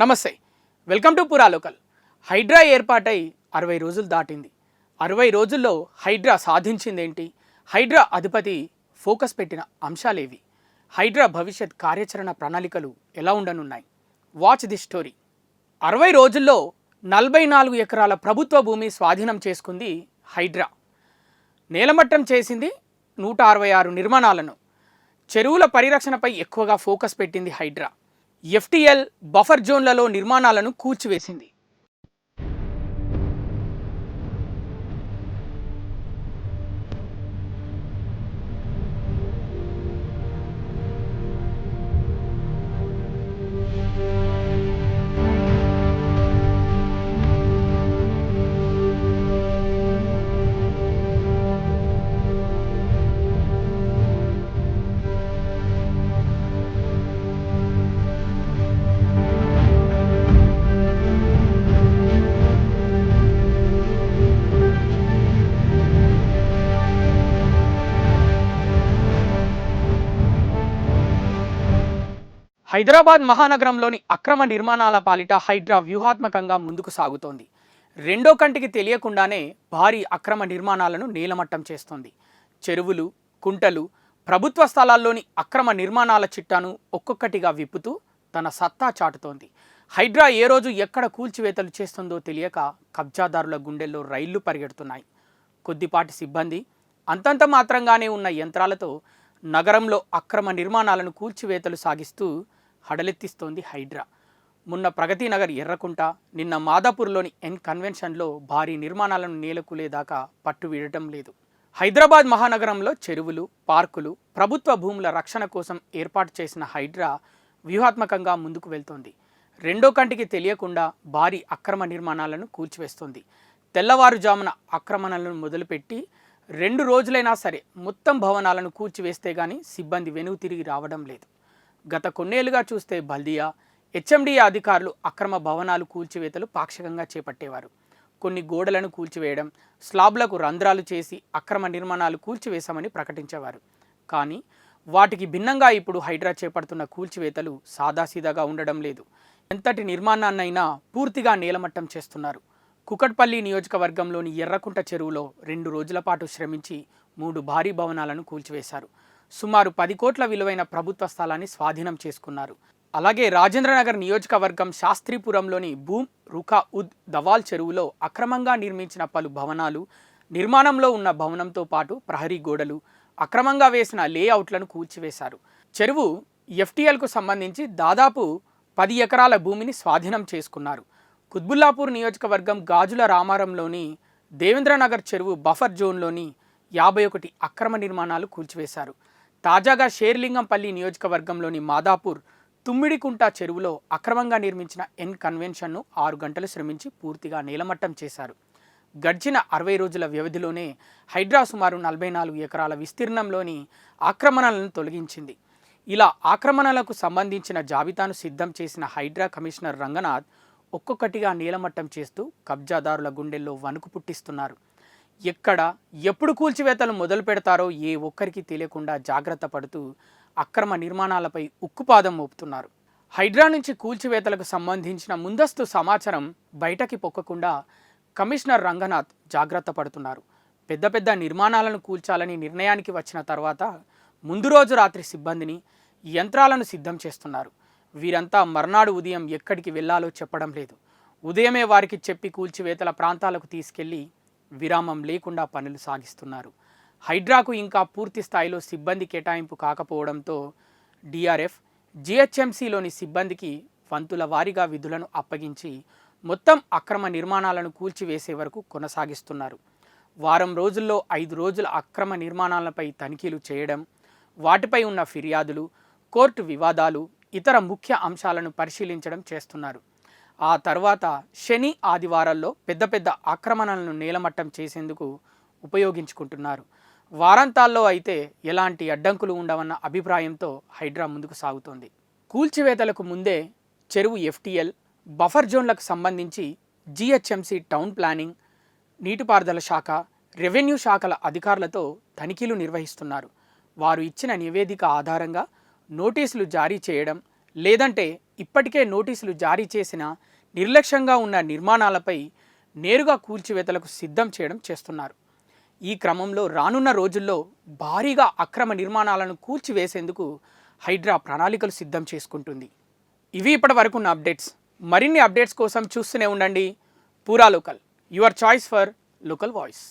నమస్తే, welcome to పురా local. Hydraa ఏర్పాటై 60 రోజులు దాటింది. 60 రోజుల్లో హైడ్రా సాధించిందేంటి? హైడ్రా అధిపతి ఫోకస్ పెట్టిన అంశాలేవి? హైడ్రా భవిష్యత్ కార్యాచరణ ప్రణాళికలు ఎలా ఉండనున్నాయి? Watch the story. 60 రోజుల్లో 44 ఎకరాల ప్రభుత్వ భూమి స్వాధీనం చేసుకుంది హైడ్రా. నేలమట్టం చేసింది 166 నిర్మాణాలను. చెరువుల పరిరక్షణపై ఎక్కువగా ఫోకస్ పెట్టింది హైడ్రా. ఎఫ్టీఎల్ బఫర్ జోన్లలో నిర్మాణాలను కూల్చివేసింది. హైదరాబాద్ మహానగరంలోని అక్రమ నిర్మాణాల పాలిట హైడ్రా వ్యూహాత్మకంగా ముందుకు సాగుతోంది. రెండో కంటికి తెలియకుండానే భారీ అక్రమ నిర్మాణాలను నేలమట్టం చేస్తోంది. చెరువులు, కుంటలు, ప్రభుత్వ స్థలాల్లోని అక్రమ నిర్మాణాల చిట్టాను ఒక్కొక్కటిగా విప్పుతూ తన సత్తా చాటుతోంది. హైడ్రా ఏ రోజు ఎక్కడ కూల్చివేతలు చేస్తుందో తెలియక కబ్జాదారుల గుండెల్లో రైళ్లు పరిగెడుతున్నాయి. కొద్దిపాటి సిబ్బంది, అంతంత మాత్రంగానే ఉన్న యంత్రాలతో నగరంలో అక్రమ నిర్మాణాలను కూల్చివేతలు సాగిస్తూ హడలెత్తిస్తోంది హైడ్రా. మొన్న ప్రగతి నగర్ ఎర్రకుంట, నిన్న మాదాపూర్లోని ఎన్ కన్వెన్షన్లో భారీ నిర్మాణాలను నేలకూలేదాకా పట్టు వీడటం లేదు. హైదరాబాద్ మహానగరంలో చెరువులు, పార్కులు, ప్రభుత్వ భూముల రక్షణ కోసం ఏర్పాటు చేసిన హైడ్రా వ్యూహాత్మకంగా ముందుకు వెళ్తోంది. రెండో కంటికి తెలియకుండా భారీ అక్రమ నిర్మాణాలను కూల్చివేస్తోంది. తెల్లవారుజామున ఆక్రమణలను మొదలుపెట్టి 2 రోజులైనా సరే మొత్తం భవనాలను కూల్చివేస్తే గానీ సిబ్బంది వెనుక తిరిగి రావడం లేదు. గత కొన్నేళ్లుగా చూస్తే బల్దియా, హెచ్ఎండిఏ అధికారులు అక్రమ భవనాలు కూల్చివేతలు పాక్షికంగా చేపట్టేవారు. కొన్ని గోడలను కూల్చివేయడం, స్లాబ్లకు రంధ్రాలు చేసి అక్రమ నిర్మాణాలు కూల్చివేశామని ప్రకటించేవారు. కానీ వాటికి భిన్నంగా ఇప్పుడు హైడ్రా చేపడుతున్న కూల్చివేతలు సాదాసీదాగా ఉండడం లేదు. ఎంతటి నిర్మాణాన్నైనా పూర్తిగా నేలమట్టం చేస్తున్నారు. కుకట్పల్లి నియోజకవర్గంలోని ఎర్రకుంట చెరువులో 2 రోజుల పాటు శ్రమించి 3 భారీ భవనాలను కూల్చివేశారు. సుమారు 10 కోట్ల విలువైన ప్రభుత్వ స్థలాన్ని స్వాధీనం చేసుకున్నారు. అలాగే రాజేంద్రనగర్ నియోజకవర్గం శాస్త్రీపురంలోని భూమ్ రుఖా ఉద్ దవాల్ చెరువులో అక్రమంగా నిర్మించిన పలు భవనాలు, నిర్మాణంలో ఉన్న భవనంతో పాటు ప్రహరీ గోడలు, అక్రమంగా వేసిన లేఅవుట్లను కూల్చివేశారు. చెరువు ఎఫ్టీఎల్కు సంబంధించి దాదాపు 10 ఎకరాల భూమిని స్వాధీనం చేసుకున్నారు. కుత్బుల్లాపూర్ నియోజకవర్గం గాజుల రామారంలోని దేవేంద్రనగర్ చెరువు బఫర్ జోన్లోని 51 అక్రమ నిర్మాణాలు కూల్చివేశారు. తాజాగా షేర్లింగంపల్లి నియోజకవర్గంలోని మాదాపూర్ తుమ్మిడికుంట చెరువులో అక్రమంగా నిర్మించిన ఎన్ కన్వెన్షన్ను 6 గంటలు శ్రమించి పూర్తిగా నేలమట్టం చేశారు. గడిచిన 60 రోజుల వ్యవధిలోనే హైడ్రా సుమారు 44 ఎకరాల విస్తీర్ణంలోని ఆక్రమణలను తొలగించింది. ఇలా ఆక్రమణలకు సంబంధించిన జాబితాను సిద్ధం చేసిన హైడ్రా కమిషనర్ రంగనాథ్ ఒక్కొక్కటిగా నేలమట్టం చేస్తూ కబ్జాదారుల గుండెల్లో వణుకు పుట్టిస్తున్నారు. ఎక్కడ ఎప్పుడు కూల్చివేతలు మొదలు పెడతారో ఏ ఒక్కరికి తెలియకుండా జాగ్రత్త పడుతూ అక్రమ నిర్మాణాలపై ఉక్కుపాదం మోపుతున్నారు. హైడ్రా నుంచి కూల్చివేతలకు సంబంధించిన ముందస్తు సమాచారం బయటకి పొక్కకుండా కమిషనర్ రంగనాథ్ జాగ్రత్త పడుతున్నారు. పెద్ద పెద్ద నిర్మాణాలను కూల్చాలని నిర్ణయానికి వచ్చిన తర్వాత ముందు రోజు రాత్రి సిబ్బందిని, యంత్రాలను సిద్ధం చేస్తున్నారు. వీరంతా మర్నాడు ఉదయం ఎక్కడికి వెళ్లాలో చెప్పడం లేదు. ఉదయమే వారికి చెప్పి కూల్చివేతల ప్రాంతాలకు తీసుకెళ్లి విరామం లేకుండా పనులు సాగిస్తున్నారు. హైడ్రాకు ఇంకా పూర్తి స్థాయిలో సిబ్బంది కేటాయింపు కాకపోవడంతో డిఆర్ఎఫ్, జిహెచ్ఎంసీలోని సిబ్బందికి వంతుల వారీగా విధులను అప్పగించి మొత్తం అక్రమ నిర్మాణాలను కూల్చివేసే వరకు కొనసాగిస్తున్నారు. వారం రోజుల్లో 5 రోజుల అక్రమ నిర్మాణాలపై తనిఖీలు చేయడం, వాటిపై ఉన్న ఫిర్యాదులు, కోర్టు వివాదాలు, ఇతర ముఖ్య అంశాలను పరిశీలించడం చేస్తున్నారు. ఆ తర్వాత శని, ఆదివారాల్లో పెద్ద పెద్ద ఆక్రమణలను నేలమట్టం చేసేందుకు ఉపయోగించుకుంటున్నారు. వారాంతాల్లో అయితే ఎలాంటి అడ్డంకులు ఉండవన్న అభిప్రాయంతో హైడ్రా ముందుకు సాగుతోంది. కూల్చివేతలకు ముందే చెరువు ఎఫ్టీఎల్, బఫర్ జోన్లకు సంబంధించి జిహెచ్ఎంసీ టౌన్ ప్లానింగ్, నీటిపారుదల శాఖ, రెవెన్యూ శాఖల అధికారులతో తనిఖీలు నిర్వహిస్తున్నారు. వారు ఇచ్చిన నివేదిక ఆధారంగా నోటీసులు జారీ చేయడం, లేదంటే ఇప్పటికే నోటీసులు జారీ చేసిన నిర్లక్ష్యంగా ఉన్న నిర్మాణాలపై నేరుగా కూల్చివేతలకు సిద్ధం చేయడం చేస్తున్నారు. ఈ క్రమంలో రానున్న రోజుల్లో భారీగా అక్రమ నిర్మాణాలను కూల్చివేసేందుకు హైడ్రా ప్రణాళికలు సిద్ధం చేసుకుంటుంది. ఇవి ఇప్పటి వరకు ఉన్న అప్డేట్స్. మరిన్ని అప్డేట్స్ కోసం చూస్తూనే ఉండండి పూరా local, your choice for local voice.